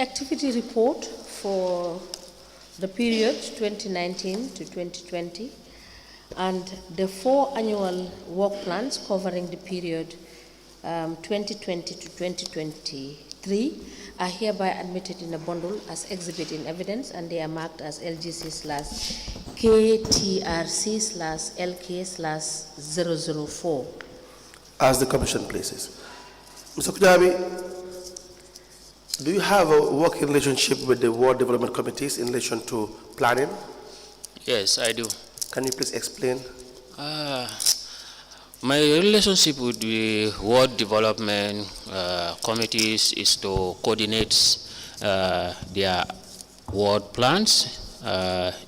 activity report for the period 2019 to 2020 and the 4 annual work plans covering the period 2020 to 2023 are hereby admitted in a bundle as exhibit in evidence, and they are marked as LGC/KTRC/LK/004. As the Commission places. Mr. Kujabi, do you have a working relationship with the ward development committees in relation to planning? Yes, I do. Can you please explain? My relationship with the ward development committees is to coordinate their ward plans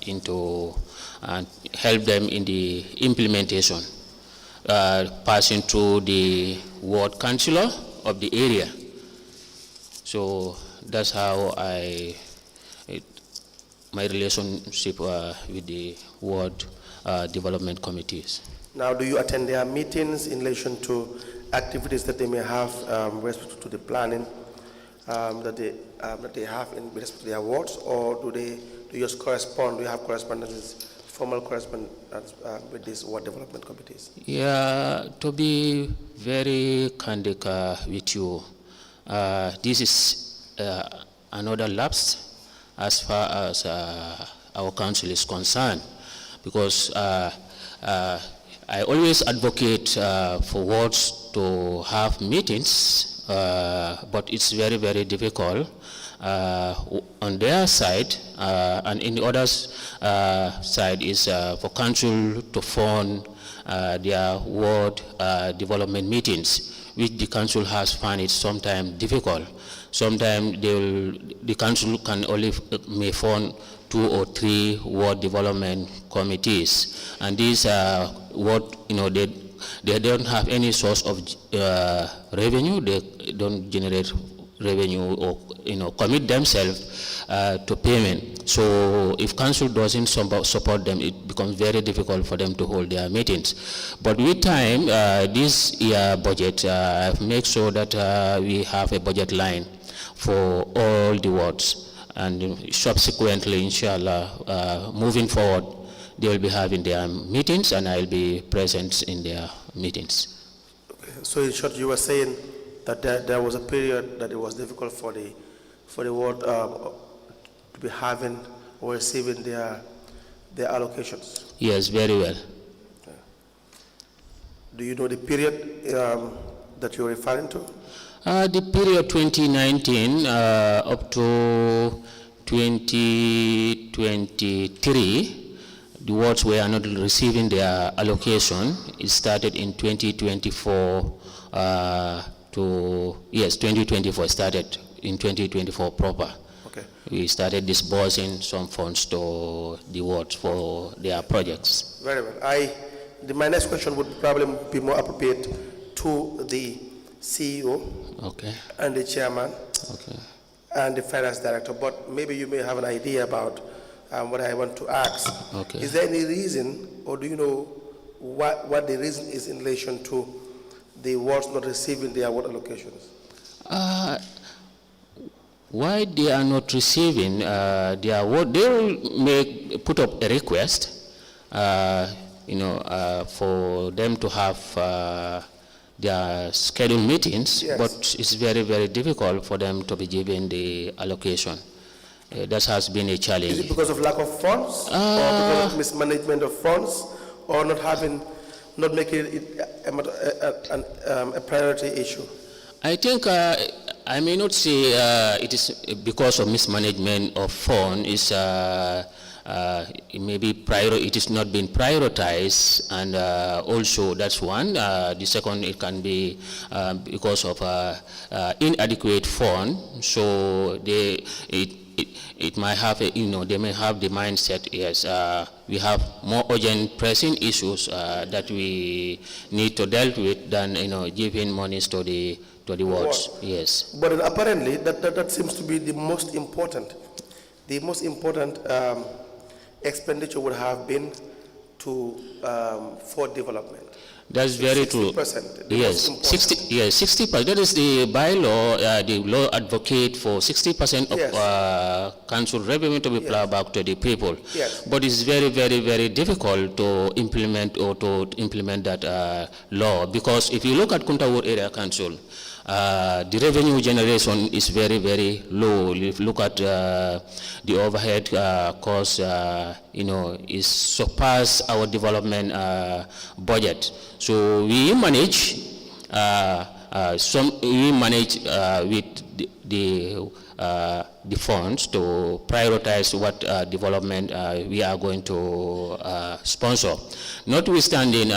into and help them in the implementation, passing through the ward councillor of the area. So that's how my relationship with the ward development committees. Now, do you attend their meetings in relation to activities that they may have with respect to the planning that they have in respect to their wards, or do you just correspond? Do you have correspondence, formal correspondence with these ward development committees? Yeah, to be very candid with you, this is another lapse as far as our council is concerned, because I always advocate for wards to have meetings, but it's very, very difficult on their side, and in the other side is for council to fund their ward development meetings, which the council has found it sometimes difficult. Sometimes the council can only may fund 2 or 3 ward development committees, and these what they don't have any source of revenue. They don't generate revenue or commit themselves to payment. So if council doesn't support them, it becomes very difficult for them to hold their meetings. But with time, this year budget, I've made sure that we have a budget line for all the wards. And subsequently, inshallah, moving forward, they will be having their meetings, and I'll be present in their meetings. Okay. So in short, you were saying that there was a period that it was difficult for the ward to be having or receiving their allocations. Yes, very well. Okay. Do you know the period that you're referring to? The period 2019 up to 2023, the wards were not receiving their allocation. It started in 2024 2024 started in 2024 proper. Okay. We started disbursing some funds to the wards for their projects. Very well. My next question would probably be more appropriate to the CEO, okay, and the chairman, okay, and the finance director, but maybe you may have an idea about what I want to ask. Okay. Is there any reason, or do you know what the reason is in relation to the wards not receiving their water allocations? Why they are not receiving their water? They will put up a request, for them to have their scheduled meetings, yes, but it's very, very difficult for them to be given the allocation. That has been a challenge. Is it because of lack of funds, or because of mismanagement of funds, or not making it a priority issue? I think I may not say it is because of mismanagement of funds. It may be it is not being prioritized, and also that's one. The second, it can be because of inadequate fund. So it might have they may have the mindset, yes, we have more urgent pressing issues that we need to deal with than giving monies to the wards. Yes. But apparently that seems to be the most important. The most important expenditure would have been for development. That's very true. 60%. Yes, 60%. That is the bylaw. The law advocate for 60% of Yes. council revenue to be plowed back to the people. Yes. But it's very, very, very difficult to implement that law, because if you look at Kuntaur Area Council, the revenue generation is very, very low. If you look at the overhead cost, is surpass our development budget. So we manage with the funds to prioritize what development we are going to sponsor. Notwithstanding,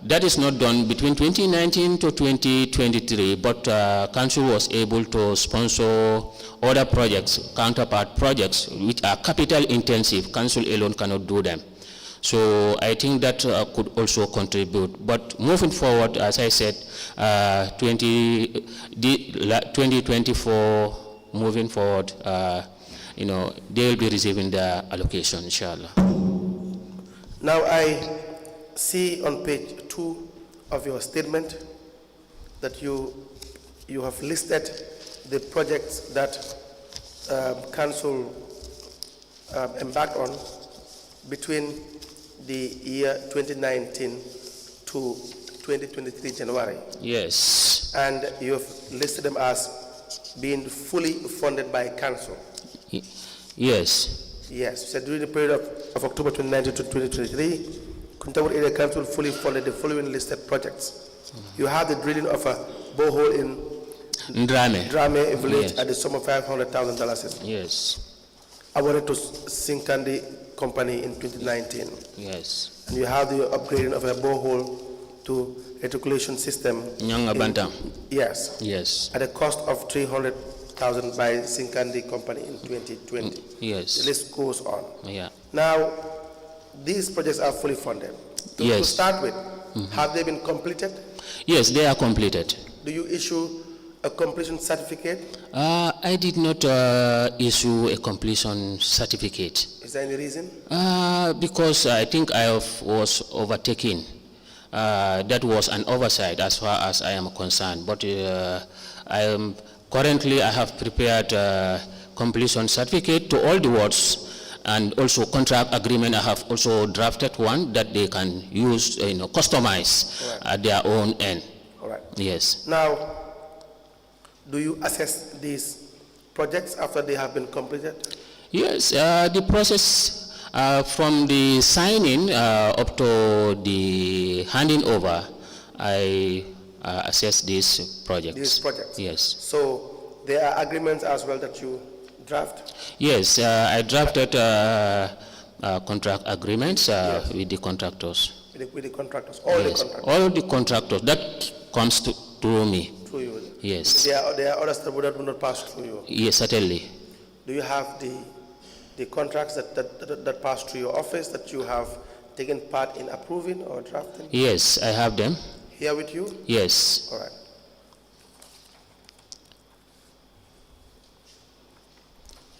that is not done between 2019 to 2023, but council was able to sponsor other projects, counterpart projects, which are capital intensive. Council alone cannot do them. So I think that could also contribute. But moving forward, as I said, 2024, moving forward, they will be receiving their allocation, inshallah. Now I see on page 2 of your statement that you have listed the projects that council embarked on between the year 2019 to 2023 January. Yes. And you have listed them as being fully funded by council. Yes. Yes. So during the period of October 2019 to 2023, Kuntaur Area Council fully funded the following listed projects. You have the drilling of a borehole in Drame village, yes, at the sum of $500,000. Yes. Awarded to Sinkandi Company in 2019. Yes. And you have the upgrading of a borehole to reticulation system. Nyanga Banta. Yes. Yes. At a cost of $300,000 by Sinkandi Company in 2020. Yes. The list goes on. Yeah. Now, these projects are fully funded. Yes. To start with, have they been completed? Yes, they are completed. Do you issue a completion certificate? I did not issue a completion certificate. Is there any reason? Because I think I was overtaken. That was an oversight as far as I am concerned. But currently I have prepared completion certificate to all the wards, and also contract agreement. I have also drafted one that they can use, customize at their own end. All right. Yes. Now, do you assess these projects after they have been completed? Yes, the process from the signing up to the handing over, I assess these projects. These projects? Yes. So there are agreements as well that you draft? Yes, I drafted contract agreements with the contractors. With the contractors? All yes, the contractors? all the contractors. That comes through me. Through you? Yes. There are others that would not pass through you? Yes, certainly. Do you have the contracts that pass through your office that you have taken part in approving or drafting? Yes, I have them. Here with you? Yes. All right.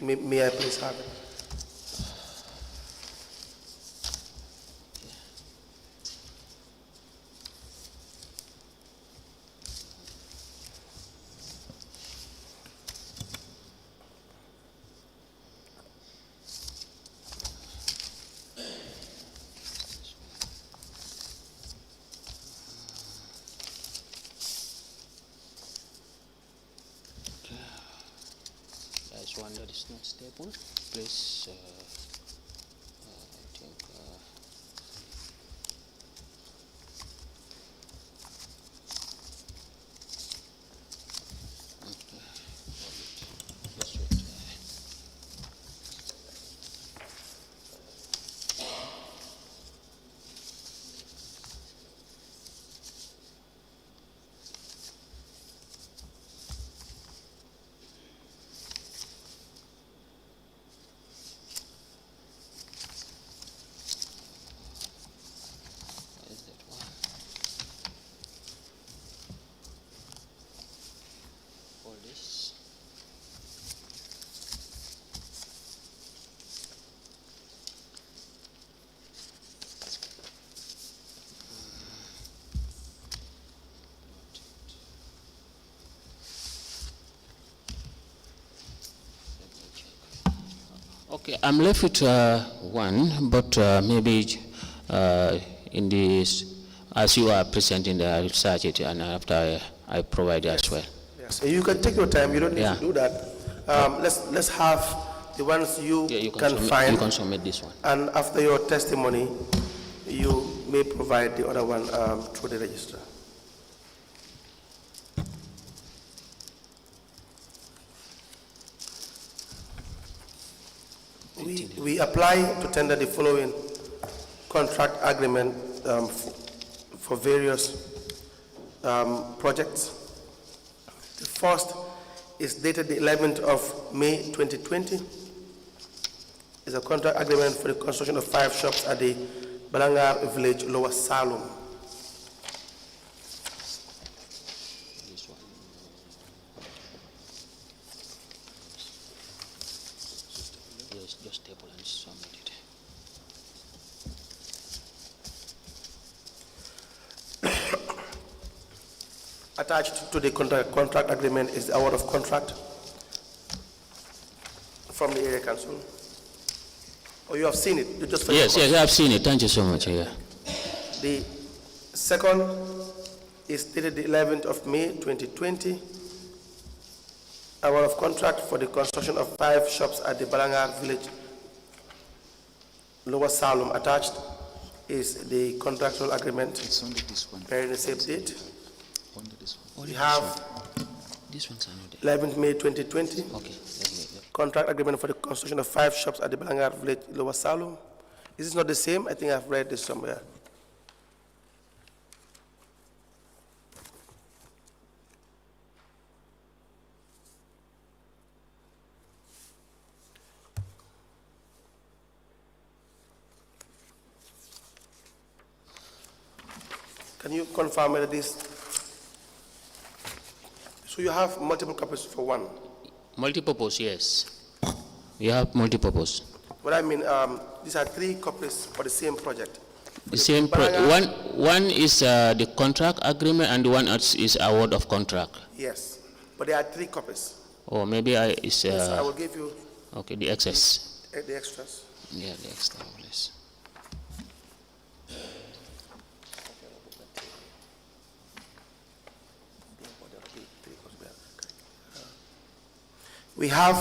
May I please have it? There's one that is not stable. Please, I think. Let's wait. Okay, I'm left with one, but maybe in this, as you are presenting, I'll search it, and after I provide as well. Yes, you can take your time. You don't need Yeah. to do that. Let's have the ones you, Yeah, you can submit, find. You can submit this one. And after your testimony, you may provide the other one through the register. We apply to tender the following contract agreement for various projects. The first is dated the 11th of May 2020. It's a contract agreement for the construction of 5 shops at the Balangar Village, Lower Salum. This one. Just table and submit it. Attached to the contract agreement is the award of contract from the area council. Or you have seen it? You just Yes, I've seen it. Thank you so much. Yeah. The second is dated the 11th of May 2020. Award of contract for the construction of 5 shops at the Balangar Village, Lower Salum. Attached is the contractual agreement. It's only this one. Bearing the same date. Only this one. We have This one's another. 11th May 2020. Okay. Contract agreement for the construction of 5 shops at the Balangar Village, Lower Salum. Is this not the same? I think I've read this somewhere. Can you confirm whether this? So you have multiple copies for one. Multipurpose, yes. We have multipurpose. What I mean, these are 3 copies for the same project. The same one is the contract agreement, and one else is award of contract. Yes, but there are 3 copies. Or maybe Yes, I will give you okay, the excess. the extras. Yeah, the extra, yes. We have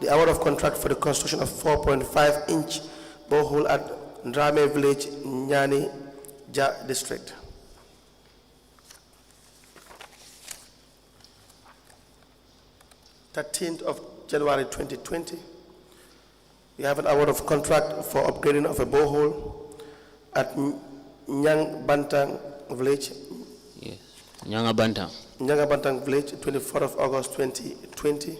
the award of contract for the construction of 4.5-inch borehole at Drame Village, Nyani Ja District. (13th of January 2020). We have an award of contract for upgrading of a borehole at Nyang Bantang Village, Yes. Nyanga Bantang. Nyanga Bantang Village, 24th of August 2020.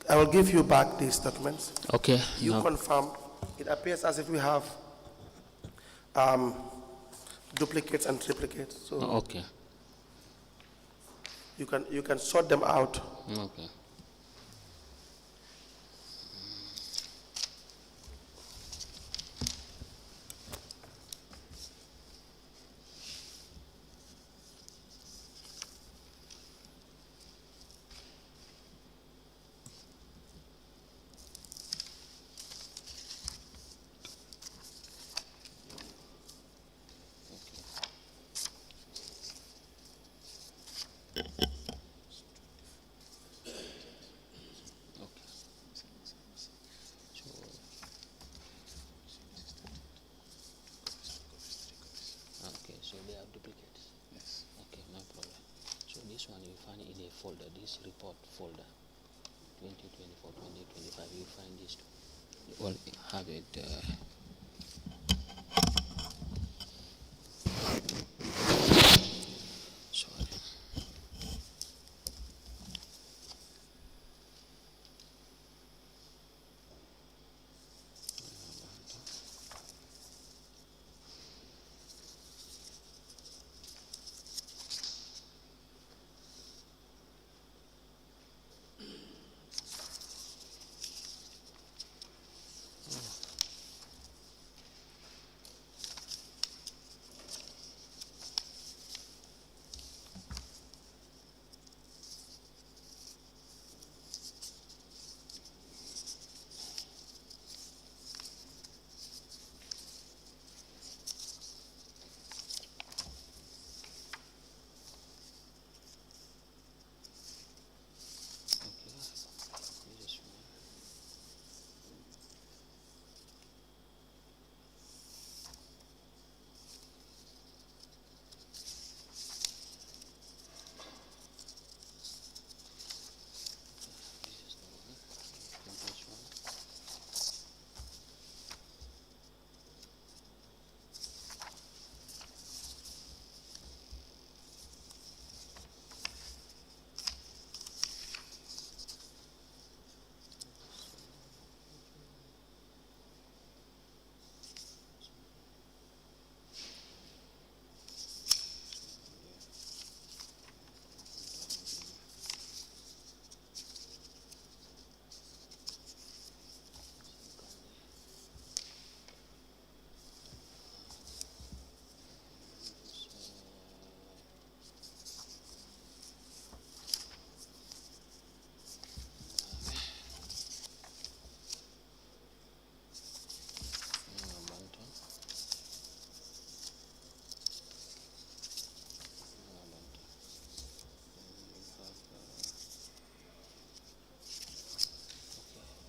I will give you back these documents. Okay. You no. confirm. It appears as if we have duplicates and triplicates. So Okay. you can sort them out. Okay. Okay, so they have duplicates. Yes. Okay, no problem. So this one you find in a folder, this report folder. 2024, 2025, you find this. You all have it. Sorry.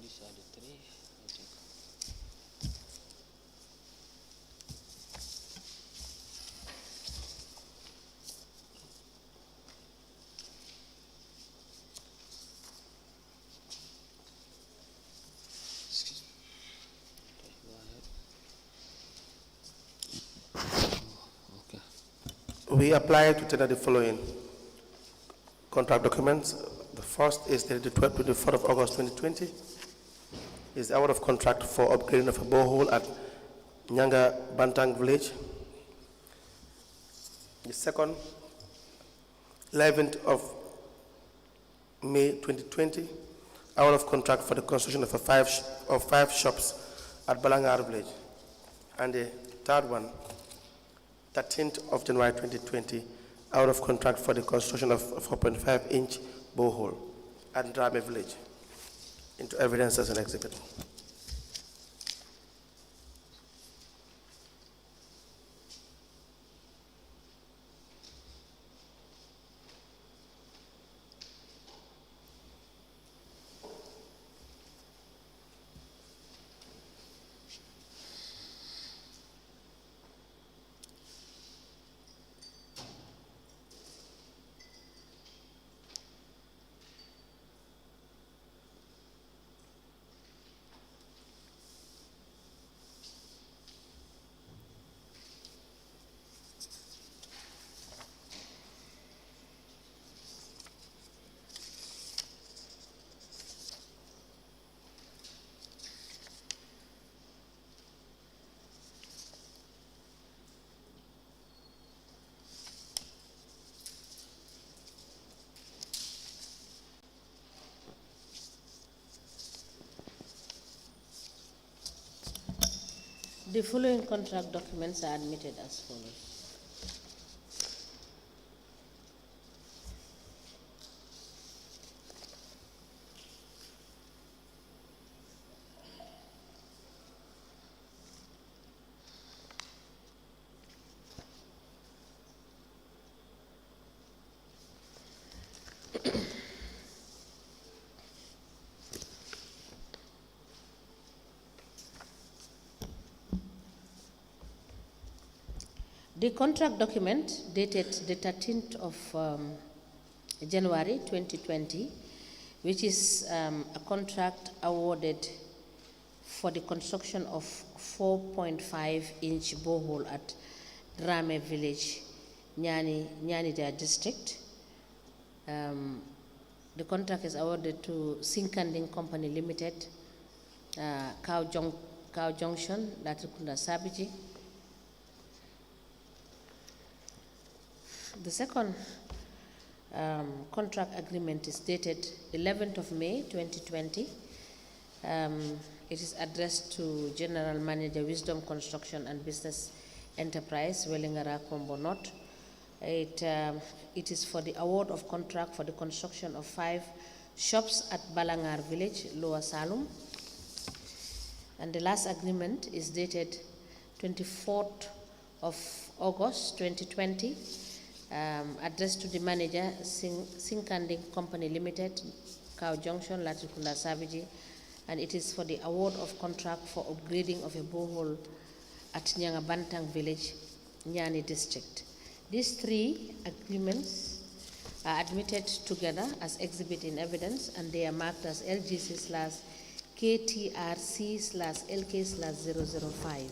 These are the three, I think. Okay, go ahead. Okay. We apply to tender the following contract documents. The first is the 24th of August 2020. Is the award of contract for upgrading of a borehole at Nyanga Bantang village. The second, 11th of May 2020, award of contract for the construction of five shops at Balangar village. And the third one, 13th of January 2020, out of contract for the construction of a 4.5-inch borehole at Drame village. Into evidence as an exhibit. The following contract documents are admitted as follows. The contract document dated the 13th of January 2020 which is a contract awarded for the construction of 4.5-inch borehole at Drame Village, Nyanida District. The contract is awarded to Sinkanding Company Limited, Cow Junction, Latrikunda Sabiji. The second contract agreement is dated 11th of May 2020. It is addressed to General Manager, Wisdom Construction and Business Enterprise, Wellingara Kombo North. It is for the award of contract for the construction of 5 shops at Balangar Village, Lower Salum. And the last agreement is dated 24th of August 2020, addressed to the manager, Sinkanding Company Limited, Cow Junction, Latrikunda Saviji, and it is for the award of contract for upgrading of a borehole at Nyangabantang Village, Nyani District. These 3 agreements are admitted together as exhibit in evidence, and they are marked as LGC/KTRC/LK/005.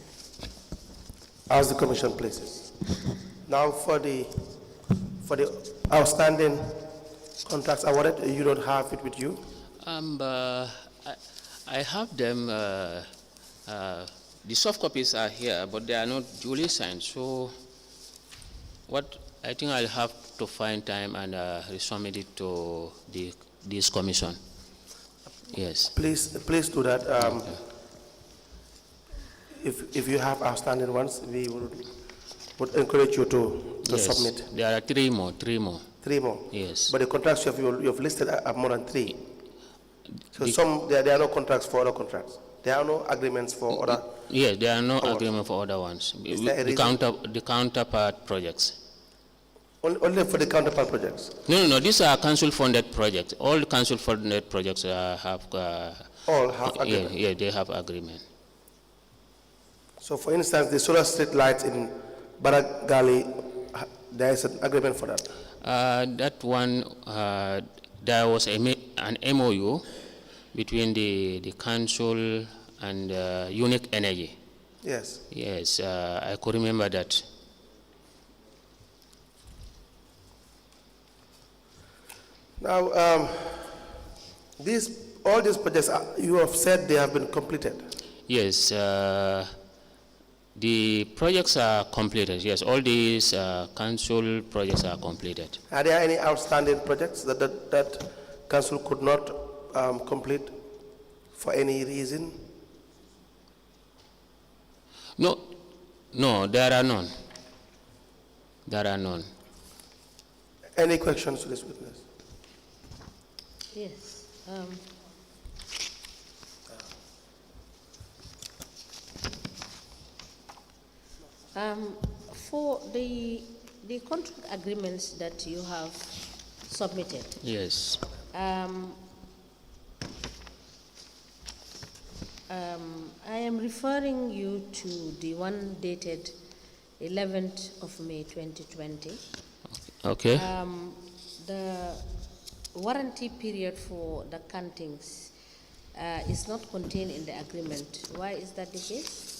As the Commission places. Now for the outstanding contracts awarded, you don't have it with you? I have them. The soft copies are here, but they are not duly signed. So, what I think I'll have to find time and resubmit it to this commission. Yes. Please do that. If you have outstanding ones, we would encourage you to Yes. submit. There are 3 more. 3 more. Yes. But the contracts you have listed are more than 3. So there are no contracts for other contracts. There are no agreements for other. Yes, there are no awards. agreement for other ones. Is there a reason? The counterpart projects. Only for the counterpart projects. No. These are council-funded projects. All the council-funded projects have. All have agreement. Yeah, they have agreement. So, for instance, the solar street lights in Baragali, there is an agreement for that. That one, there was an MOU between the council and Unique Energy. Yes. Yes, I could remember that. Now, all these projects, you have said they have been completed. Yes, the projects are completed. Yes, all these council projects are completed. Are there any outstanding projects that council could not complete for any reason? No, there are none. There are none. Any questions to this witness? Yes. For the contract agreements that you have submitted, Yes. I am referring you to the one dated 11th of May 2020. Okay. The warranty period for the cantings is not contained in the agreement. Why is that the case?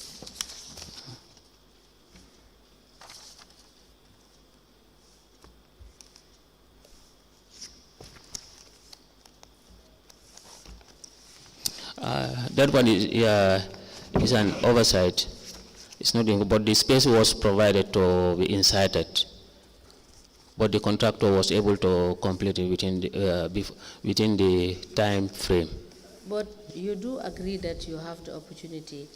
That one is an oversight. It's not, but the space was provided to be inserted. But the contractor was able to complete it within the time frame. But you do agree that you have the opportunity.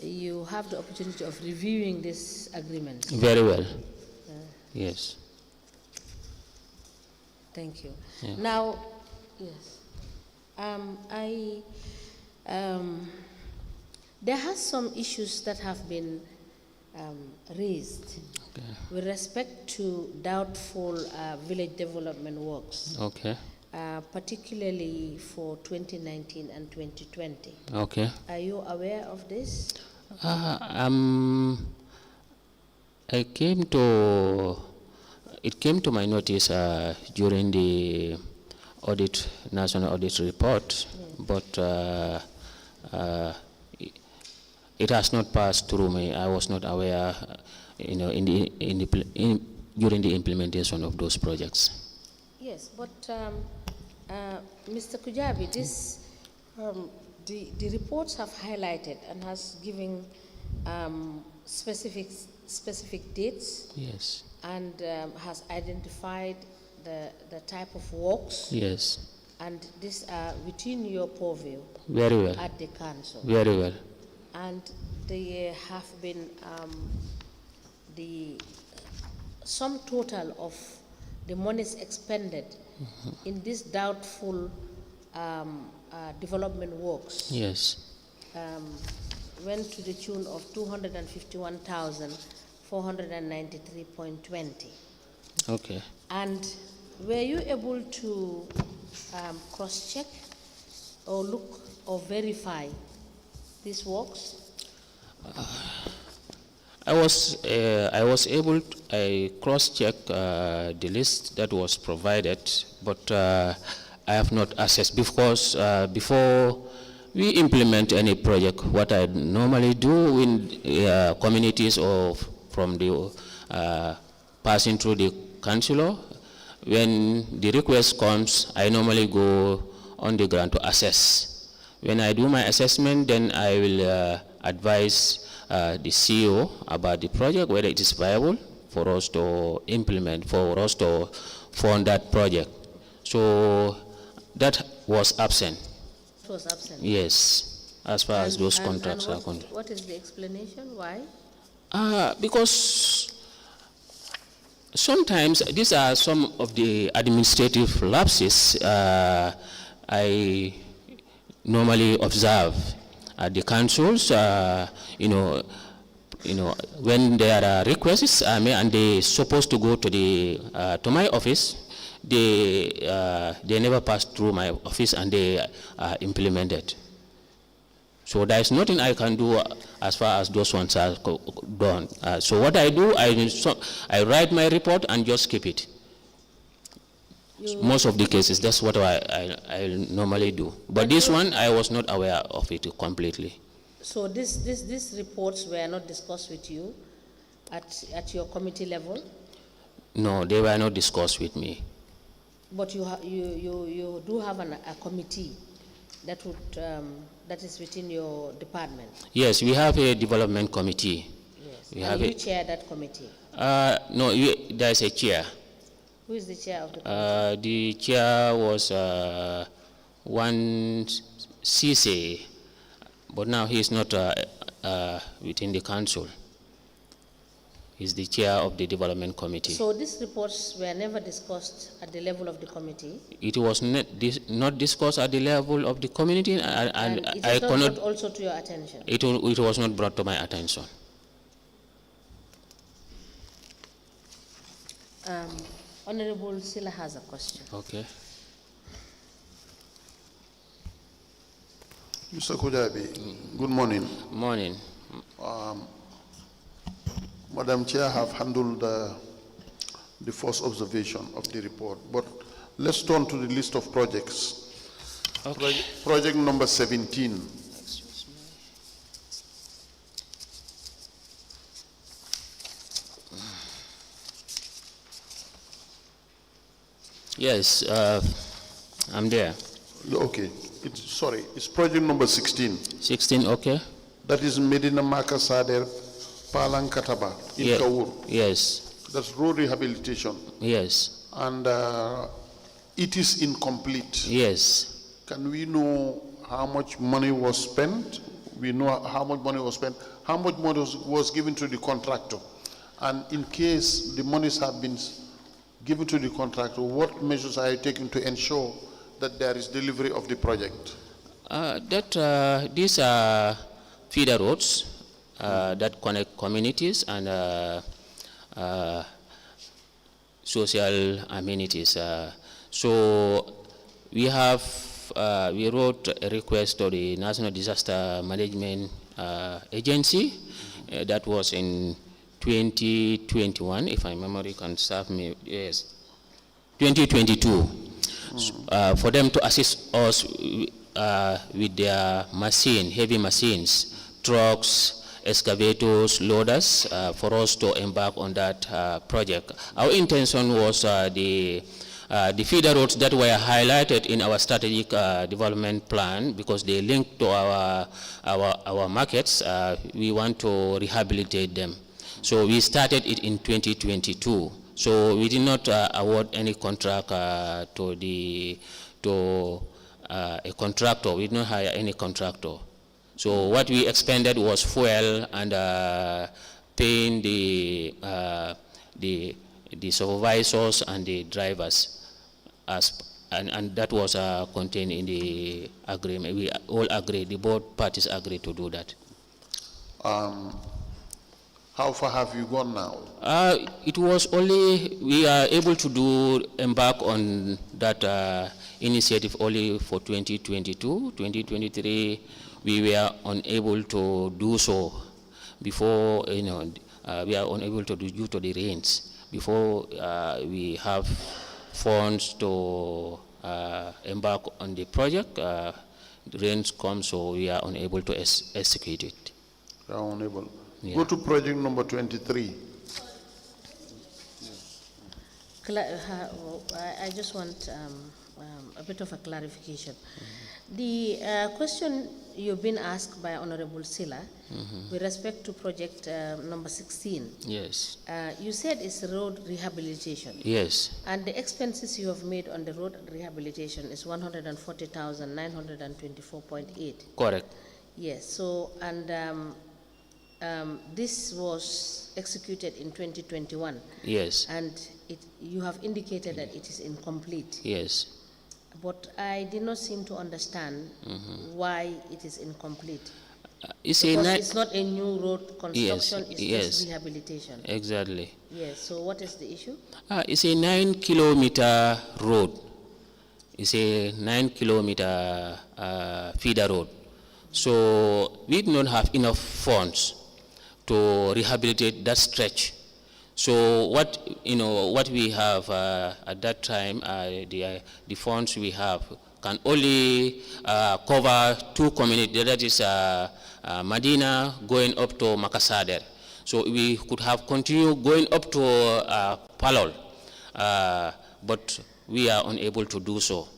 You have the opportunity of reviewing this agreement. Very well. Yes. Thank you. Yeah. Now, yes, there has some issues that have been raised with respect to doubtful village development works. Okay. Particularly for 2019 and 2020. Okay. Are you aware of this? I came to it came to my notice during the national audit report, but it has not passed through me. I was not aware, during the implementation of those projects. Yes, but Mr. Kujabi, this the reports have highlighted and has given specific dates. Yes. And has identified the type of works. Yes. And these are within your purview. Very well. At the council. Very well. And there have been the sum total of the monies expended in this doubtful development works. Yes. Went to the tune of 251,493.20. Okay. And were you able to cross-check or look or verify these works? I was able to cross-check the list that was provided, but I have not accessed because before we implement any project, what I normally do in communities or from the passing through the councillor, when the request comes, I normally go on the ground to assess. When I do my assessment, then I will advise the CEO about the project, whether it is viable for us to implement, for us to fund that project. So that was absent. It was absent? Yes, as far as those contracts are concerned. What is the explanation? Why? Because sometimes these are some of the administrative lapses I normally observe at the councils. When there are requests and they're supposed to go to the to my office, they never pass through my office and they are implemented. So there is nothing I can do as far as those ones are done. So what I do, I write my report and just keep it. Most of the cases, that's what I normally do. But this one, I was not aware of it completely. So these reports were not discussed with you at your committee level? No, they were not discussed with me. But you do have a committee that would that is within your department? Yes, we have a development committee. Yes. You chair that committee? No, there is a chair. Who is the chair of the committee? The chair was one CC, but now he is not within the council. He's the chair of the development committee. So these reports were never discussed at the level of the committee? It was not discussed at the level of the community, and it was not brought also to your attention? It was not brought to my attention. Honorable Sila has a question. Okay. Mr. Kujabi, good morning. Morning. Madam Chair, have handled the first observation of the report, but let's turn to the list of projects. Okay. Project number 17. Excuse me. Yes, I'm there. Okay, it's project number 16. 16, okay. That is Medina Makasader Palankataba in Kaur. Yes. That's road rehabilitation. Yes. And it is incomplete. Yes. Can we know how much money was spent? We know how much money was spent. How much money was given to the contractor? And in case the monies have been given to the contractor, what measures are you taking to ensure that there is delivery of the project? These are feeder roads that connect communities and social amenities. So we wrote a request to the National Disaster Management Agency. That was in 2021, if my memory can serve me, yes, 2022, for them to assist us with their heavy machines, trucks, excavators, loaders, for us to embark on that project. Our intention was the feeder roads that were highlighted in our strategic development plan, because they link to our markets. We want to rehabilitate them. So we started it in 2022. So we did not award any contract to a contractor. We did not hire any contractor. So what we expended was fuel and paying the supervisors and the drivers, and that was contained in the agreement. We all agreed, the both parties agreed to do that. How far have you gone now? It was only, we are able to embark on that initiative only for 2022. 2023, we were unable to do so before, we are unable to do due to the rains. Before we have funds to embark on the project, the rains come, so we are unable to execute it. You are unable. Yeah. Go to project number 23. I just want a bit of a clarification. The question you've been asked by Honorable Silla with respect to project number 16. Yes. You said it's road rehabilitation. Yes. And the expenses you have made on the road rehabilitation is 140,924.8. Correct. Yes. So, and this was executed in 2021. Yes. And you have indicated that it is incomplete. Yes. But I did not seem to understand why it is incomplete. It's not a new road construction, it's just rehabilitation. Exactly. Yes, so what is the issue? It's a 9-kilometer road. It's a 9-kilometer feeder road. So we do not have enough funds to rehabilitate that stretch. So what we have at that time, the funds we have can only cover two communities. That is Medina going up to Makasader. So we could have continued going up to Palol, but we are unable to do so.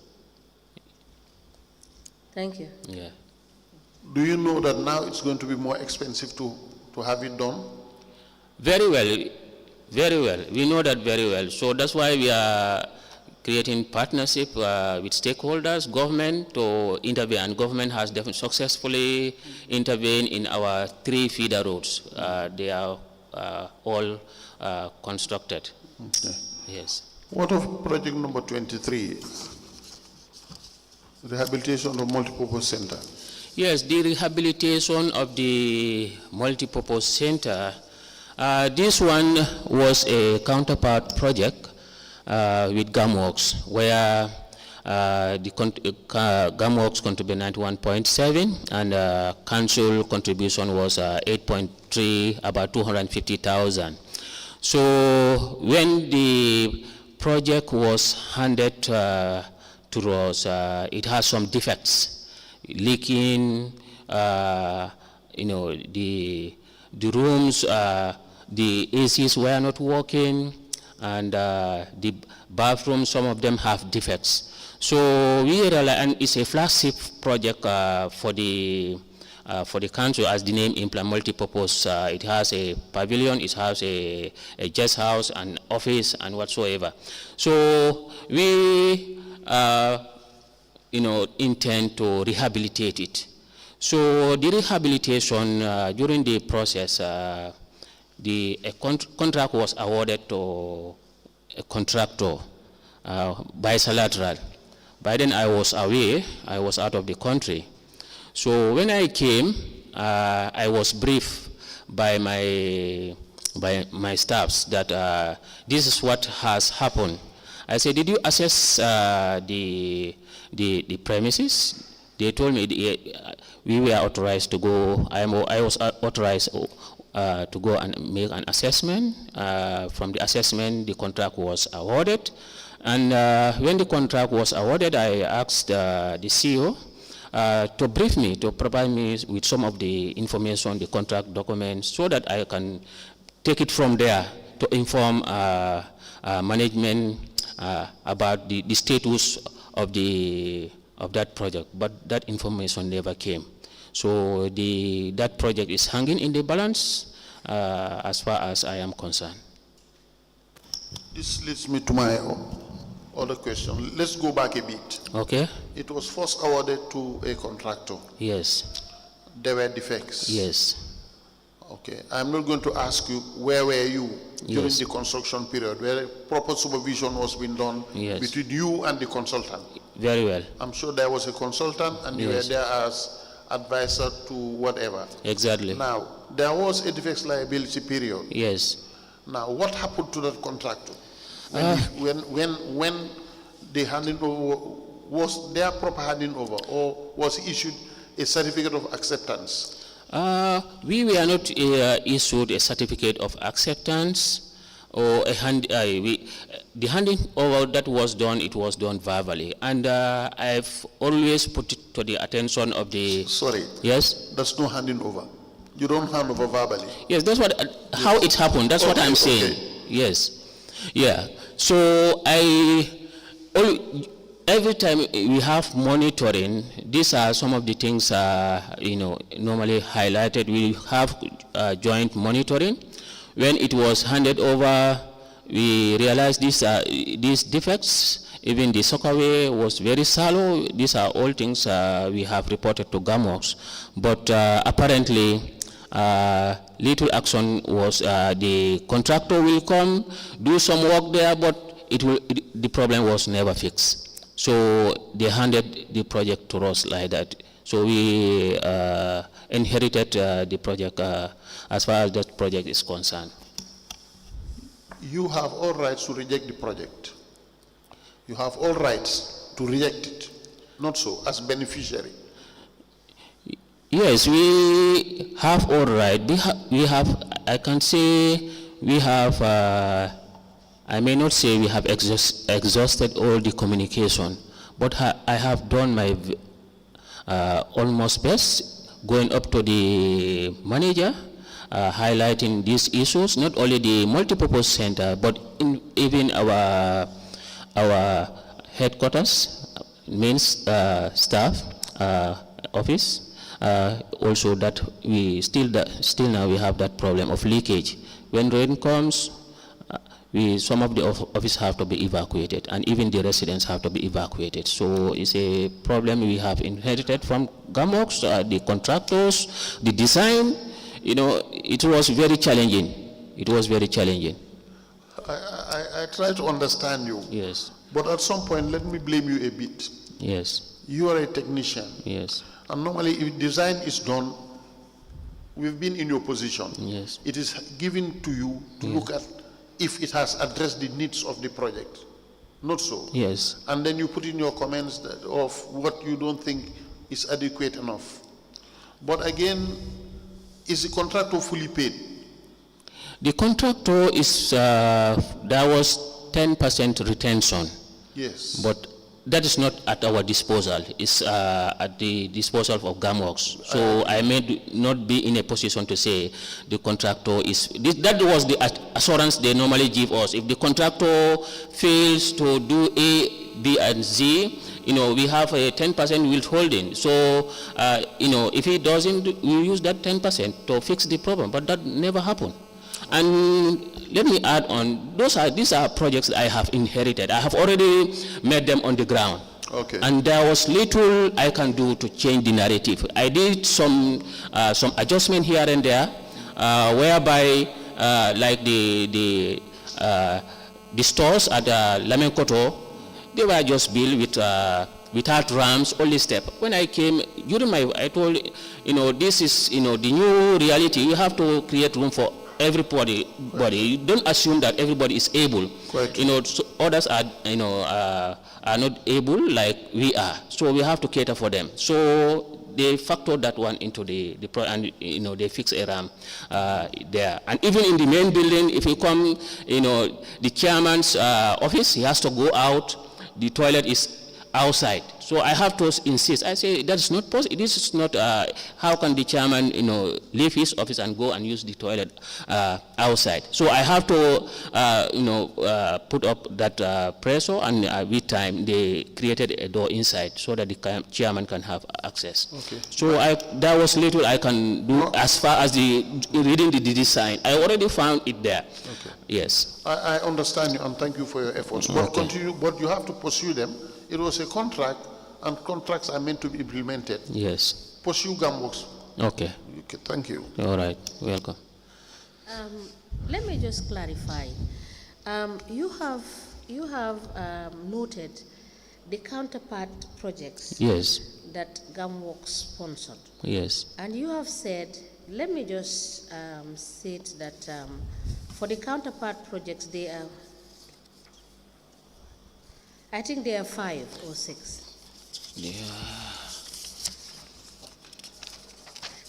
Thank you. Yeah. Do you know that now it's going to be more expensive to have it done? Very well. Very well. We know that very well. So that's why we are creating partnership with stakeholders, government to intervene, and government has definitely successfully intervened in our 3 feeder roads. They are all constructed. Okay. Yes. What of project number 23, rehabilitation of multipurpose center? Yes, the rehabilitation of the multipurpose center. This one was a counterpart project with GAMWORKS, where the GAMWORKS contributed 91.7 and council contribution was 8.3, about 250,000. So when the project was handed to us, it has some defects, leaking, the rooms, the ACs were not working, and the bathrooms, some of them have defects. So we realize, and it's a flagship project for the council, as the name implies, multi-purpose. It has a pavilion, it has a guest house, an office, and whatsoever. So we, intend to rehabilitate it. So the rehabilitation, during the process, contract was awarded to a contractor, bilateral. By then I was away, I was out of the country. So when I came, I was briefed by my staffs that this is what has happened. I said, did you assess the premises? They told me we were authorized to go. I was authorized to go and make an assessment. From the assessment, the contract was awarded. And when the contract was awarded, I asked the CEO to brief me, to provide me with some of the information, the contract documents, so that I can take it from there to inform management about the status of that project. But that information never came. So that project is hanging in the balance as far as I am concerned. This leads me to my other question. Let's go back a bit. Okay. It was first awarded to a contractor. Yes. There were defects. Yes. Okay. I'm not going to ask you where were you during Yes. the construction period, where proper supervision was being done Yes. between you and the consultant. Very well. I'm sure there was a consultant and you were Yes. there as advisor to whatever. Exactly. Now, there was a defects liability period. Yes. Now, what happened to that contractor? When the handing over, was there proper handing over, or was issued a certificate of acceptance? We were not issued a certificate of acceptance or the handing over that was done, it was done verbally. And I've always put it to the attention of the... Sorry. Yes? That's no handing over. You don't hand over verbally. Yes, that's what, how it happened. That's what I'm saying. Okay. Yes. Yeah. So every time we have monitoring, these are some of the things, normally highlighted. We have joint monitoring. When it was handed over, we realized these defects. Even the sockaway was very shallow. These are all things we have reported to GAMWORKS. But apparently, little action was the contractor will come, do some work there, but the problem was never fixed. So they handed the project to us like that. So we inherited the project as far as that project is concerned. You have all rights to reject the project. You have all rights to reject it. Not so, as beneficiary. Yes, we have all right. We have, I can say, we have, I may not say we have exhausted all the communication, but I have done my almost best, going up to the manager, highlighting these issues, not only the multipurpose center, but even our headquarters, main staff office. Also that we still now we have that problem of leakage. When rain comes, some of the office have to be evacuated, and even the residents have to be evacuated. So it's a problem we have inherited from GAMWORKS, the contractors, the design. It was very challenging. It was very challenging. I try to understand you. Yes. But at some point, let me blame you a bit. Yes. You are a technician. Yes. And normally, if design is done, we've been in your position. Yes. It is given to you to look at if it has addressed the needs of the project. Not so. Yes. And then you put in your comments of what you don't think is adequate enough. But again, is the contractor fully paid? The contractor is, there was 10% retention. Yes. But that is not at our disposal. It's at the disposal of GAMWORKS. So I may not be in a position to say the contractor is... That was the assurance they normally give us. If the contractor fails to do A, B, and Z, we have a 10% withholding. So, if he doesn't, we use that 10% to fix the problem. But that never happened. And let me add on, these are projects that I have inherited. I have already made them on the ground. Okay. And there was little I can do to change the narrative. I did some adjustment here and there, whereby, like the stores at Lamin Kujabi, they were just built without ramps, only step. When I came, I told, this is, the new reality. You have to create room for everybody. You don't assume that everybody is able. Quite. So others are, are not able like we are. So we have to cater for them. So they factor that one into the and they fix a ramp there. And even in the main building, if you come, the chairman's office, he has to go out. The toilet is outside. So I have to insist. I say that is not possible. This is not. How can the chairman, leave his office and go and use the toilet outside? So I have to, put up that pressure, and with time they created a door inside so that the chairman can have access. Okay. So that was little I can do as far as reading the design. I already found it there. Okay. Yes. I understand you, and thank you for your efforts. But continue. But you have to pursue them. It was a contract, and contracts are meant to be implemented. Yes. Pursue GAMWORKS. Okay. Okay, thank you. All right. Welcome. Let me just clarify. You have noted the counterpart projects. Yes. That GAMWORKS sponsored. Yes. And you have said, let me just state that for the counterpart projects, they are, I think there are 5 or 6. Yeah.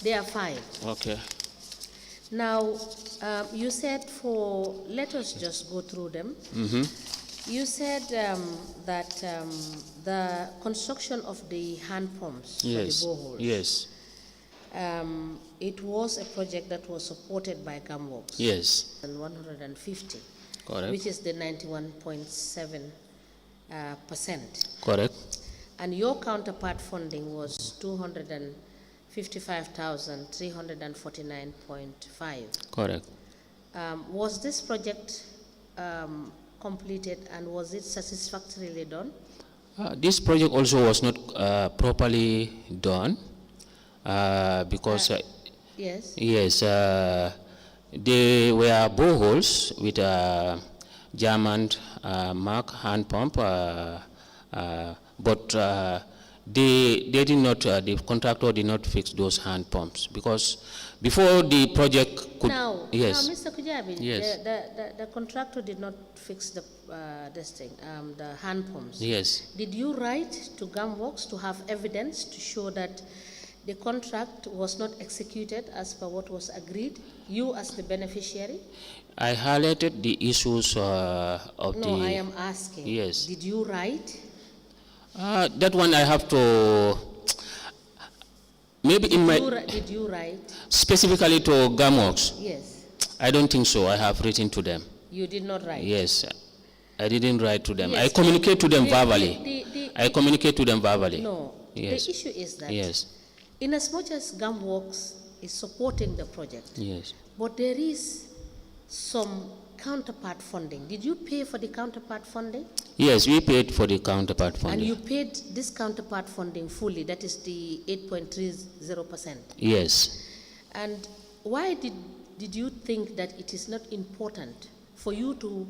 There are 5. Okay. Now, you said let us just go through them. Mm-hmm. You said that the construction of the hand pumps for the boreholes. Yes. It was a project that was supported by GAMWORKS. Yes. And 150. Correct. Which is the 91.7%. Correct. And your counterpart funding was 255,349.5. Correct. Was this project completed, and was it satisfactorily done? This project also was not properly done because yes. Yes, they were boreholes with a German Mark hand pump, but they did not. The contractor did not fix those hand pumps because before the project could. Now, Mr. Kujabi, yes. the contractor did not fix the the hand pumps. Yes. Did you write to GAMWORKS to have evidence to show that the contract was not executed as per what was agreed, you as the beneficiary? I highlighted the issues of No, I am asking. Yes. Did you write? That one I have to, maybe Did you write? Specifically to GAMWORKS? Yes. I don't think so. I have written to them. You did not write? Yes. I didn't write to them. Yes. I communicate to them verbally. I communicate to them verbally. No. Yes. The issue is that yes. in as much as GAMWORKS is supporting the project, yes. but there is some counterpart funding. Did you pay for the counterpart funding? Yes, we paid for the counterpart funding. And you paid this counterpart funding fully, that is the 8.30%? Yes. And why did you think that it is not important for you to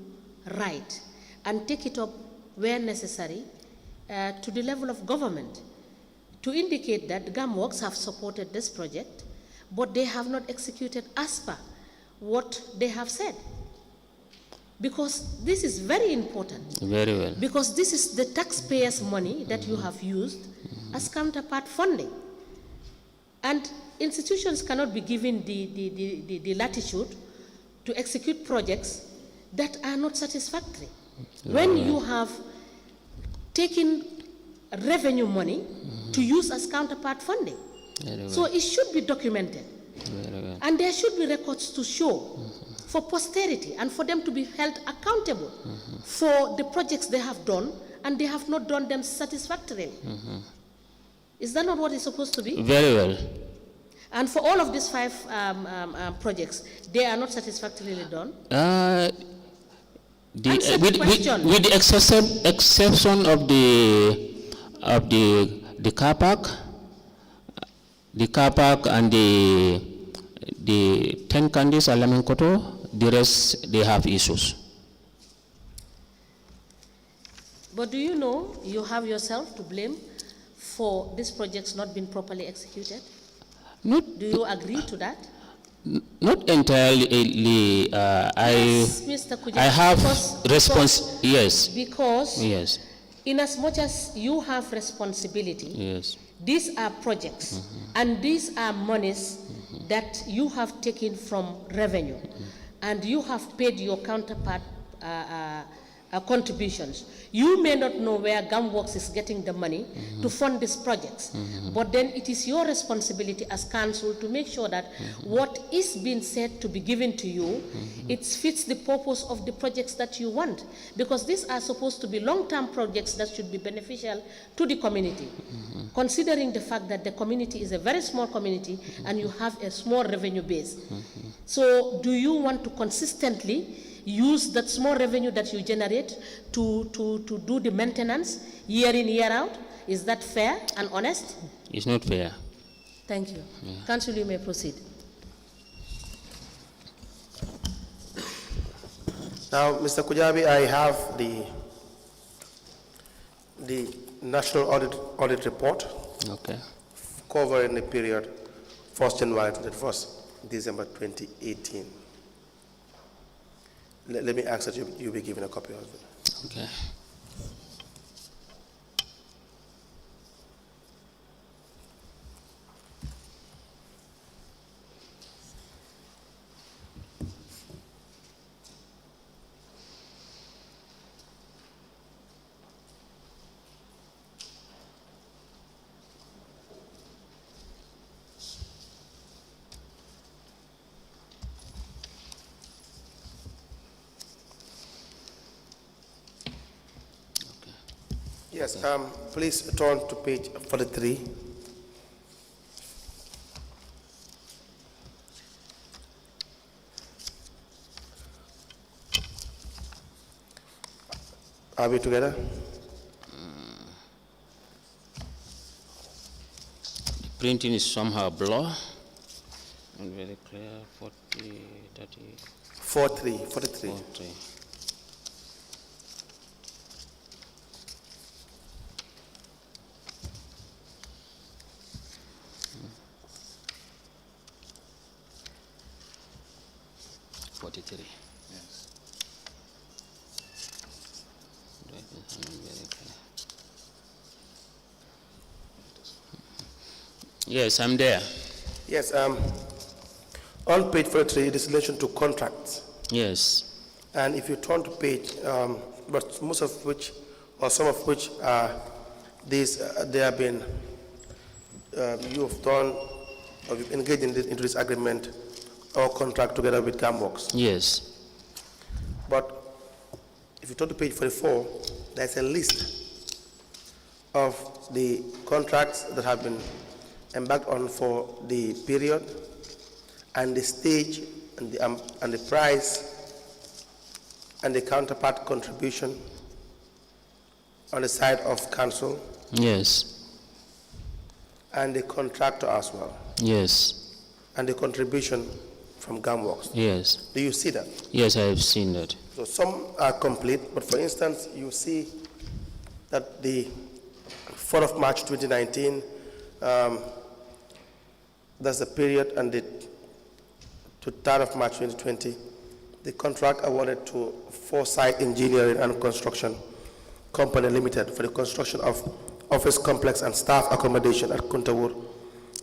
write and take it up where necessary to the level of government to indicate that GAMWORKS have supported this project, but they have not executed as per what they have said? Because this is very important. Very well. Because this is the taxpayers' money that you have used as counterpart funding. And institutions cannot be given the latitude to execute projects that are not satisfactory. When you have taken revenue money to use as counterpart funding. So it should be documented. And there should be records to show for posterity and for them to be held accountable for the projects they have done, and they have not done them satisfactorily. Is that not what it's supposed to be? Very well. And for all of these 5 projects, they are not satisfactorily done? With the exception of the car park and the 10 candies at Lamin Kujabi, the rest they have issues. But do you know you have yourself to blame for these projects not being properly executed? Do you agree to that? Not entirely. Yes, Mr. Kujabi, I have response. Yes. Because yes. in as much as you have responsibility, yes. these are projects, and these are monies that you have taken from revenue, and you have paid your counterpart contributions. You may not know where GAMWORKS is getting the money to fund these projects, but then it is your responsibility as council to make sure that what is being said to be given to you, it fits the purpose of the projects that you want, because these are supposed to be long-term projects that should be beneficial to the community, considering the fact that the community is a very small community and you have a small revenue base. So do you want to consistently use that small revenue that you generate to do the maintenance year in, year out? Is that fair and honest? It's not fair. Thank you. Council, you may proceed. Now, Mr. Kujabi, I have the National Audit Report Okay. covering the period 1st January to 1st December 2018. Let me ask that you be given a copy of it. Okay. Yes, please turn to page 43. Are we together? The printing is somehow blur. Not very clear. 40, 30, 43. 40. 43. Yes. Yes, I'm there. Yes, on page 43, it is in relation to contracts. Yes. And if you turn to page, but most of which, or some of which are these, they have been, you have done, or you've engaged into this agreement or contract together with GAMWORKS. Yes. But if you turn to page 44, there's a list of the contracts that have been embarked on for the period and the stage and the price and the counterpart contribution on the side of council. Yes. And the contractor as well. Yes. And the contribution from GAMWORKS. Yes. Do you see that? Yes, I have seen that. So some are complete, but for instance, you see that the 4th of March 2019, that's the period, and to 3rd of March 2020, the contract awarded to Foresight Engineering and Construction Company Limited for the construction of office complex and staff accommodation at Kuntaur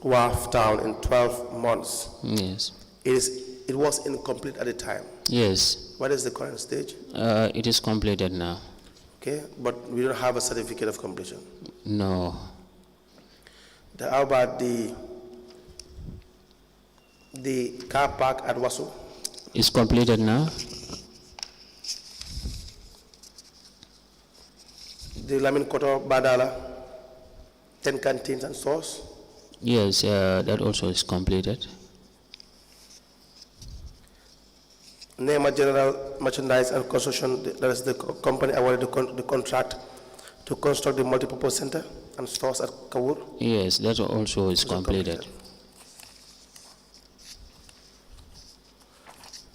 Wharf Town in 12 months. Yes. It was incomplete at the time. Yes. What is the current stage? It is completed now. Okay, but we don't have a certificate of completion. No. How about the car park at Wasu? It's completed now. The Lamin Kujabi Badala, 10 canteens and stores? Yes, that also is completed. Nema General Merchandise and Construction, that is the company awarded the contract to construct the multipurpose center and stores at Kawur? Yes, that also is completed.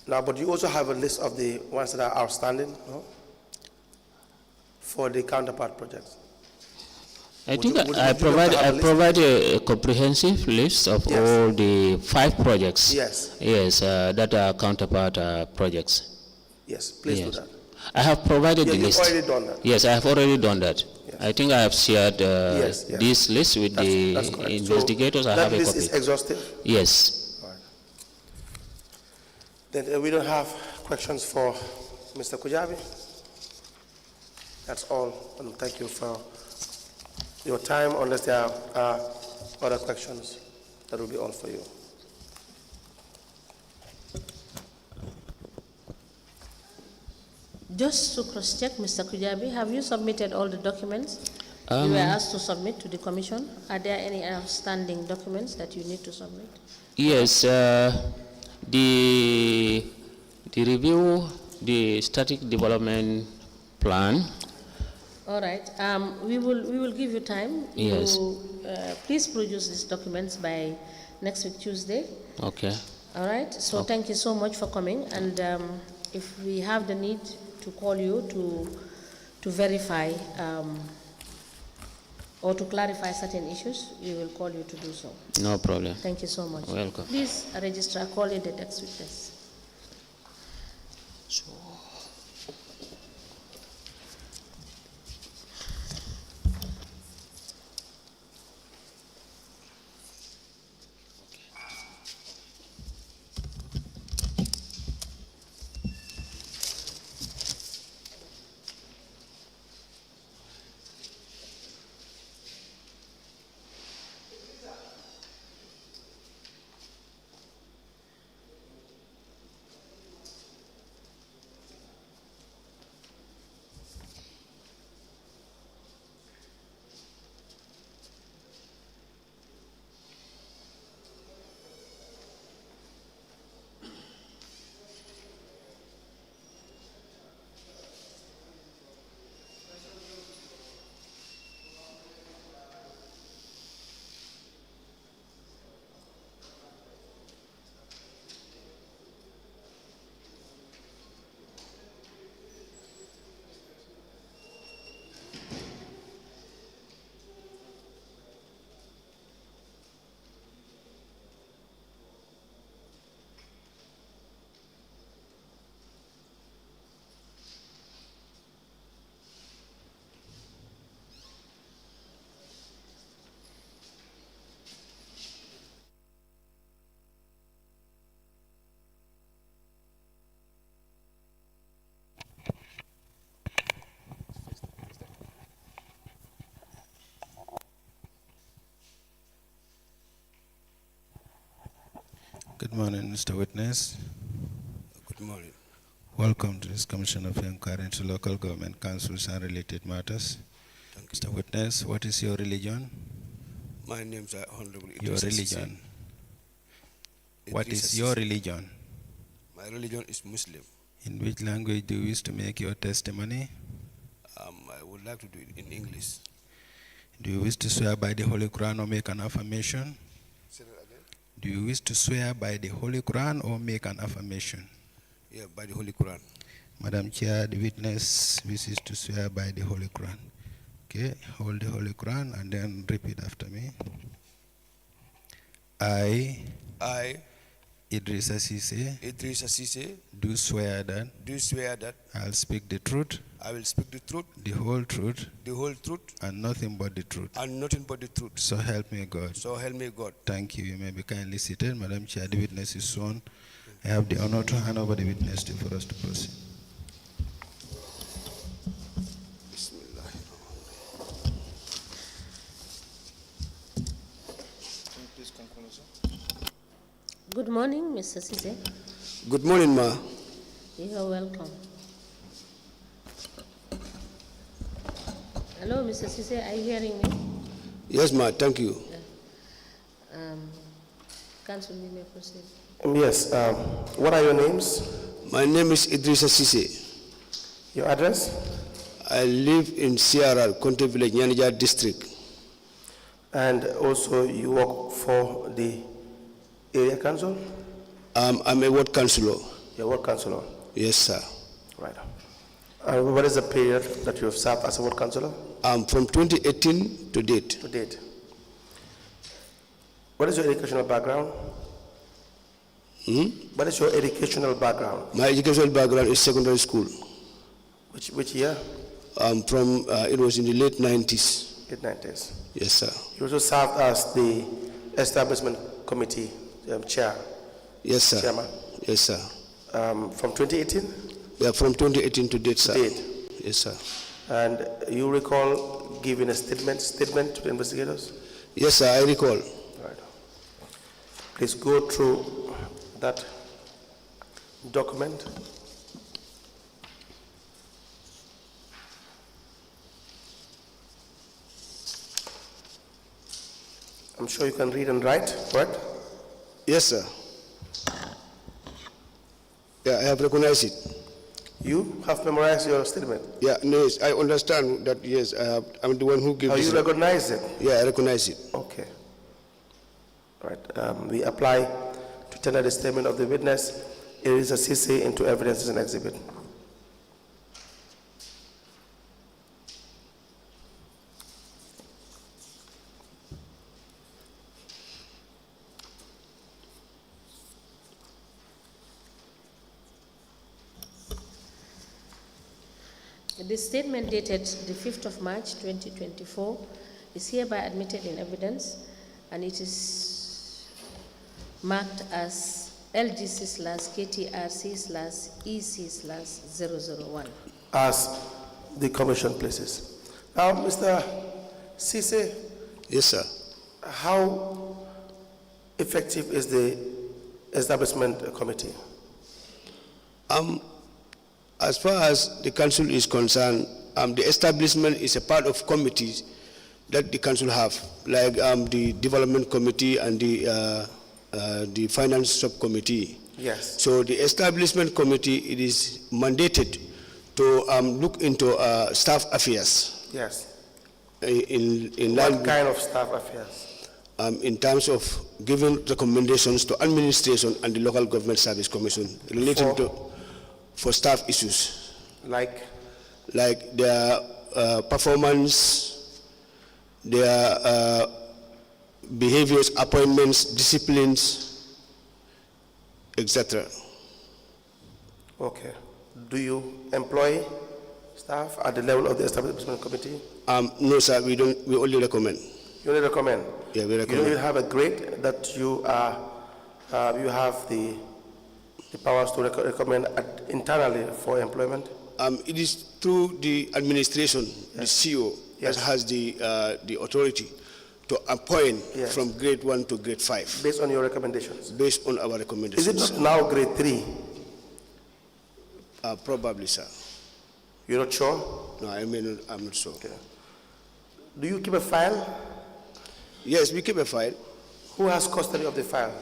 Now, but you also have a list of the ones that are outstanding, no? For the counterpart projects. I think I provide a comprehensive list of Yes. all the 5 projects. Yes. Yes, that are counterpart projects. Yes, please Yes. do that. I have provided Yeah, the you've list. already done that. Yes, I have already done that. Yeah. I think I have shared Yes, yeah. this list with the That's correct. investigators. So I have that a list copy. is exhaustive? Yes. All right. Then we don't have questions for Mr. Kujabi. That's all, and thank you for your time. Unless there are other questions, that will be all for you. Just to cross-check, Mr. Kujabi, have you submitted all the documents you were asked to submit to the commission? Are there any outstanding documents that you need to submit? Yes. The review, the static development plan. All right. We will give you time. Yes. Please produce these documents by next week Tuesday. Okay. All right. So thank you so much for coming. And if we have the need to call you to verify or to clarify certain issues, we will call you to do so. No problem. Thank you so much. Welcome. Please, Registrar, call in the next witness. Good morning, Mr. Witness. Good morning. Welcome to this Commission of Inquiry into Local Government Councils and Related Matters. Thank Mr. Witness, what is your religion? My name is Honorable Your Idrissa religion. Sisi. What Idrissa is your Sisi. religion? My religion is Muslim. In which language do you wish to make your testimony? I would like to do it in English. Do you wish to swear by the Holy Quran or make an affirmation? Say that again? Do you wish to swear by the Holy Quran or make an affirmation? Yeah, by the Holy Quran. Madam Chair, the witness wishes to swear by the Holy Quran. Okay, hold the Holy Quran and then repeat after me. I, Idrissa Sisi, Idrissa Sisi, do swear that do swear that I'll speak the truth, I will speak the truth, the whole truth, and nothing but the truth. and nothing but the truth. So help me God. So help me God. Thank you. You may be kindly seated. Madam Chair, the witness is sworn. I have the honor to hand over the witness to for us to proceed. Good morning, Mr. Sise. Good morning, Ma. You are welcome. Hello, Mr. Sise, are you hearing me? Yes, Ma, thank you. Council, you may proceed. Yes. What are your names? My name is Idrissa Sisi. Your address? I live in CRR, Conte Village, Nyanija District. And also you work for the area council? I'm a ward councillor. Your ward councillor? Yes, sir. Right. What is the period that you have served as a ward councillor? From 2018 to date. To date. What is your educational background? What is your educational background? My educational background is secondary school. Which year? It was in the late 90s. Late 90s. Yes, sir. You also served as the establishment committee chair. Yes, sir. Chairman. Yes, sir. From 2018? Yeah, from 2018 to date, sir. Date. Yes, sir. And you recall giving a statement to the investigators? Yes, sir, I recall. Right. Please go through that document. I'm sure you can read and write, correct? Yes, sir. Yeah, I have recognized it. You have memorized your statement. Yeah, no, yes, I understand that, yes, I'm the one who gave Oh, this. you recognize it? Yeah, I recognize it. Okay. All right. We apply to tender the statement of the witness. It is a CC into evidence as an exhibit. The statement dated the 5th of March 2024 is hereby admitted in evidence, and it is marked as LGC/KTRC/EC/001. As the commission places. Now, Mr. Cisse, Yes, sir. how effective is the establishment committee? As far as the council is concerned, the establishment is a part of committees that the council have, like the development committee and the finance subcommittee. Yes. So the establishment committee, it is mandated to look into staff affairs. Yes. In What line kind of staff affairs? in terms of giving recommendations to administration and the local government service commission relating for staff issues, Like their performance, their behaviors, appointments, disciplines, etc. okay. Do you employ staff at the level of the establishment committee? No, sir, we don't. We only recommend. You only recommend? Yeah, we You recommend. don't even have a grade that you are, you have the powers to recommend internally for employment? It is through the administration, the CEO, Yes. that has the authority to appoint Yes. from grade 1 to grade 5, Based on your recommendations? based on our Is recommendations. it not now grade 3? Probably, sir. You're not sure? No, I'm not sure. Okay. Do you keep a file? Yes, we keep a file. Who has custody of the file?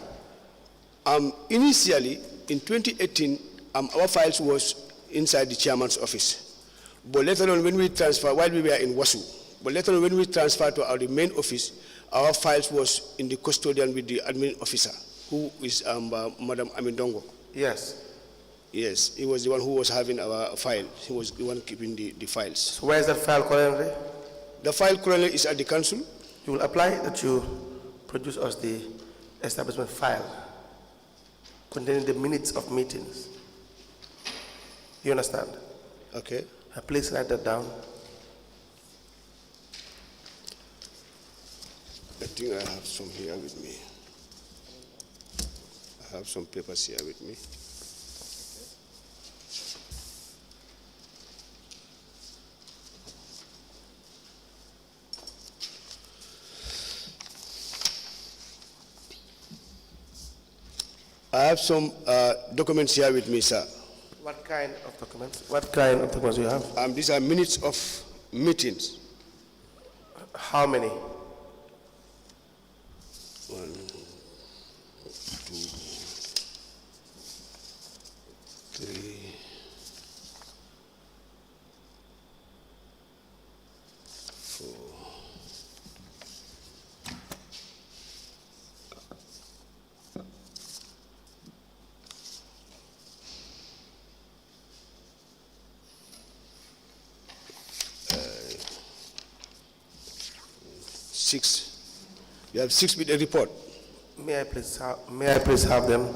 Initially, in 2018, our files was inside the chairman's office. But later on, when we transfer, while we were in Wasu, but later on, when we transferred to our main office, our files was in the custodian with the admin officer, who is Madam Amindongo. Yes. Yes, he was the one who was having our file. He was the one keeping the files. So where is that file currently? The file currently is at the council. You will apply that you produce us the establishment file containing the minutes of meetings. You understand? Okay. Please write that down. I think I have some here with me. I have some papers here with me. I have some documents here with me, sir. What kind of documents? What kind of documents do you have? These are minutes of meetings. How many? 1, 2, 3, 4. Six. You have 6 with a report. May I please have them?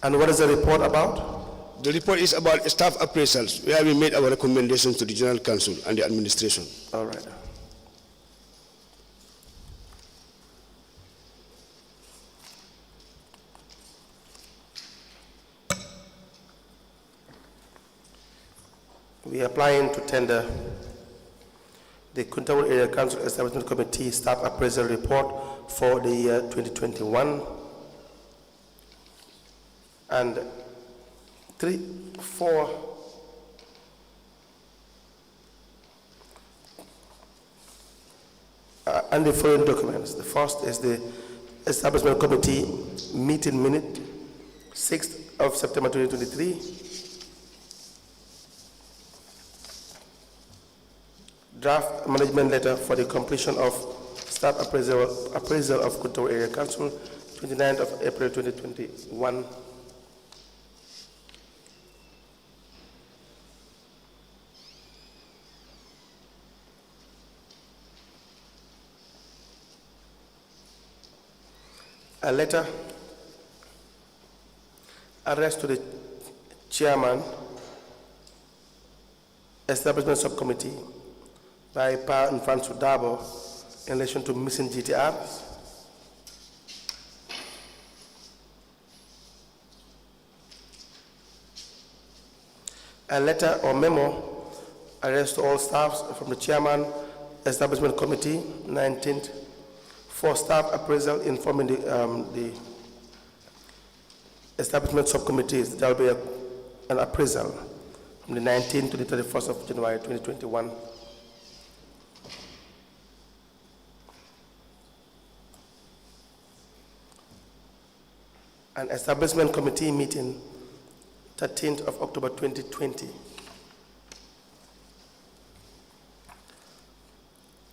And what is the report about? The report is about staff appraisals, where we made our recommendations to the General Council and the administration. All right. We are applying to tender the Kuntaur Area Council Establishment Committee Staff Appraisal Report for the year 2021. And 4 and the following documents. The first is the Establishment Committee meeting minute, 6th of September 2023. Draft management letter for the completion of staff appraisal of Kuntaur Area Council, 29th of April 2021. A letter addressed to the chairman, Establishment Subcommittee by Pa and Francis Dabo in relation to missing GTRs. A letter or memo addressed to all staffs from the chairman, Establishment Committee, 19th, for staff appraisal informing the Establishment Subcommittees. There will be an appraisal from the 19th to the 31st of January 2021. An Establishment Committee meeting, 13th of October 2020.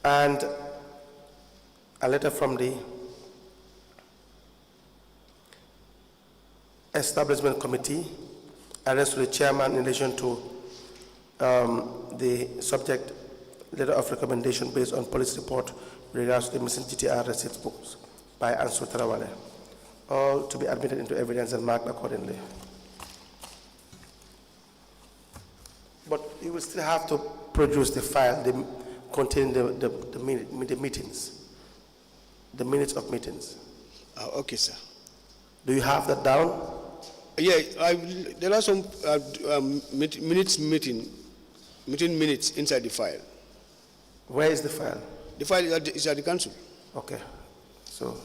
And a letter from the Establishment Committee addressed to the chairman in relation to the subject letter of recommendation based on police report with regards to the missing GTR receipts books by Ansu Tarawale, all to be admitted into evidence and marked accordingly. But you will still have to produce the file containing the meetings. The minutes of meetings. Okay, sir. Do you have that down? Yeah, there are some meeting minutes inside the file. Where is the file? The file is at the council. Okay, so.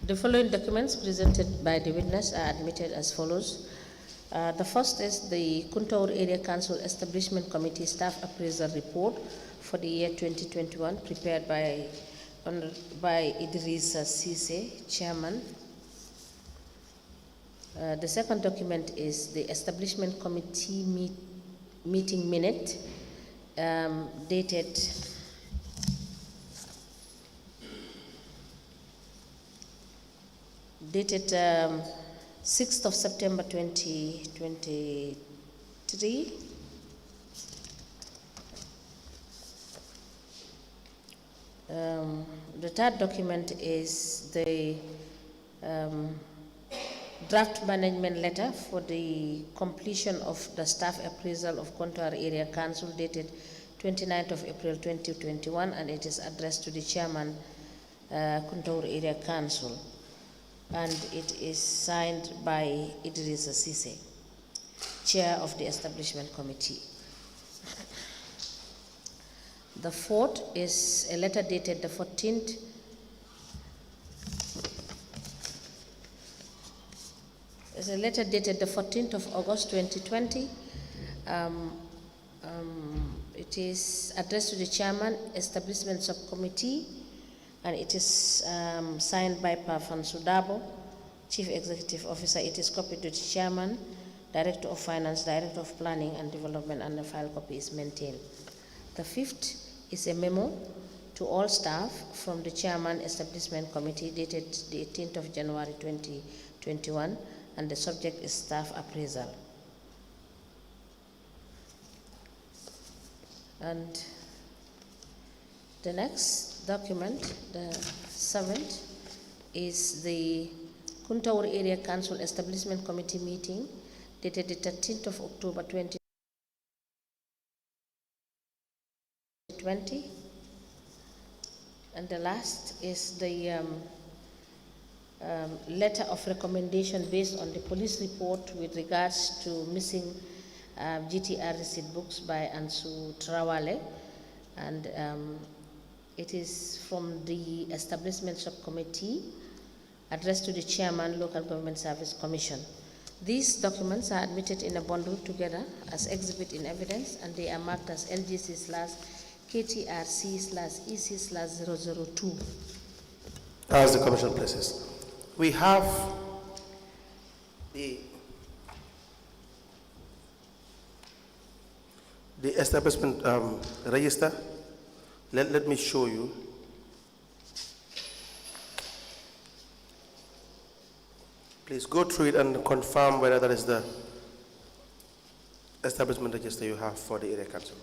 The following documents presented by the witness are admitted as follows. The first is the Kuntaur Area Council Establishment Committee Staff Appraisal Report for the year 2021, prepared by Idrissa Cisse, Chairman. The second document is the Establishment Committee meeting minute, dated dated 6th of September 2023. The third document is the draft management letter for the completion of the staff appraisal of Kuntaur Area Council dated 29th of April 2021, and it is addressed to the chairman, Kuntaur Area Council, and it is signed by Idrissa Cisse, chair of the establishment committee. The fourth is a letter dated the 14th of August 2020. It is addressed to the chairman, establishment subcommittee, and it is signed by Pafan Sudabo, Chief Executive Officer. It is copied to the Chairman, Director of Finance, Director of Planning and Development, and the file copy is maintained. The fifth is a memo to all staff from the Chairman Establishment Committee dated the 18th of January 2021, and the subject is staff appraisal. And the next document, the seventh, is the Kuntaur Area Council Establishment Committee meeting dated the 13th of October 2020. And the last is the letter of recommendation based on the police report with regards to missing GTR receipt books by Ansu Trawale, and it is from the Establishment Subcommittee addressed to the Chairman, Local Government Service Commission. These documents are admitted in a bundle together as exhibit in evidence, and they are marked as LGC/KTRC/EC/002. As the Commission places, we have the establishment register. Let me show you. Please go through it and confirm whether that is the establishment register you have for the area council.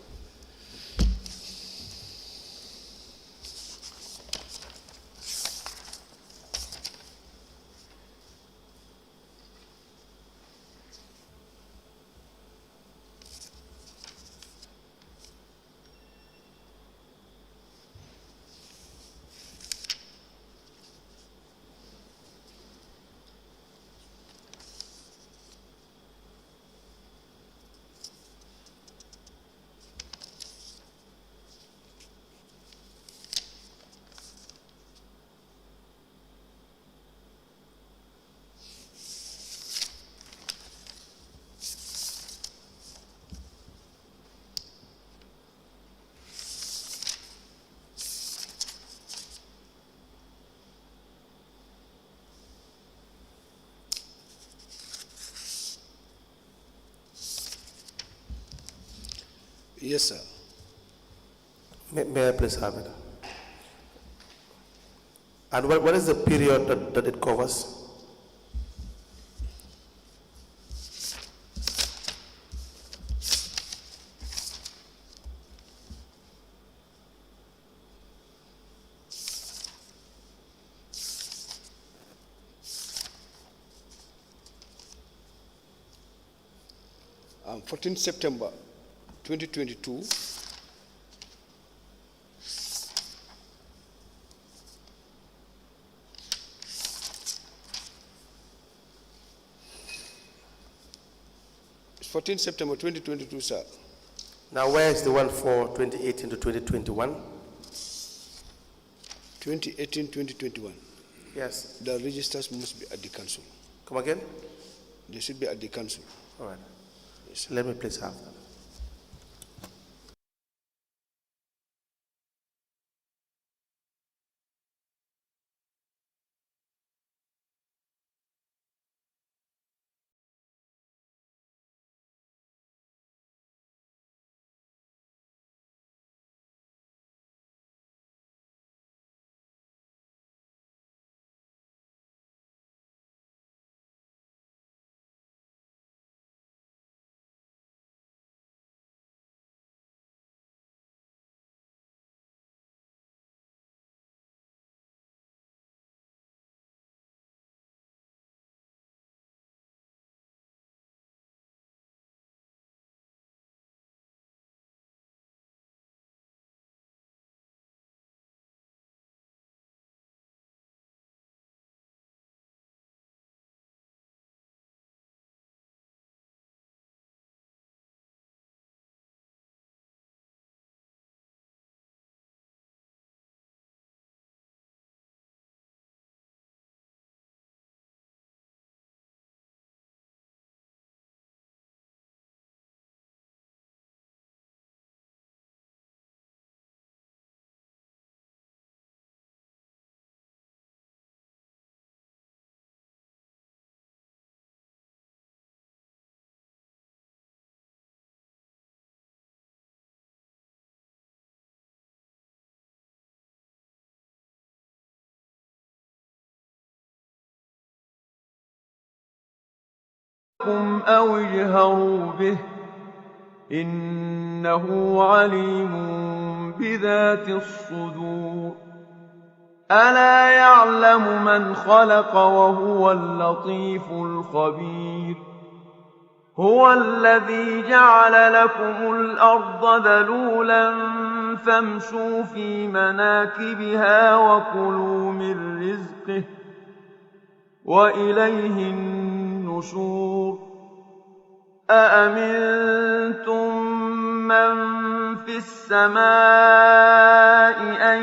Yes, sir. May I please have it? And what is the period that it covers? On 14 September 2022, it's 14 September 2022, sir. Now, where is the one for 2018 to 2021? 2018, 2021. Yes. The registers must be at the council. Come again? They should be at the council. All right. Yes, sir. Let me please have that. أو اجهروا به إنه عليم بذات الصدور ألا يعلم من خلق وهو اللطيف الخبير هو الذي جعل لكم الأرض ذلولا فامشوا في مناكبها وكلوا من رزقه وإليه النشور أأمنتم من في السماء أن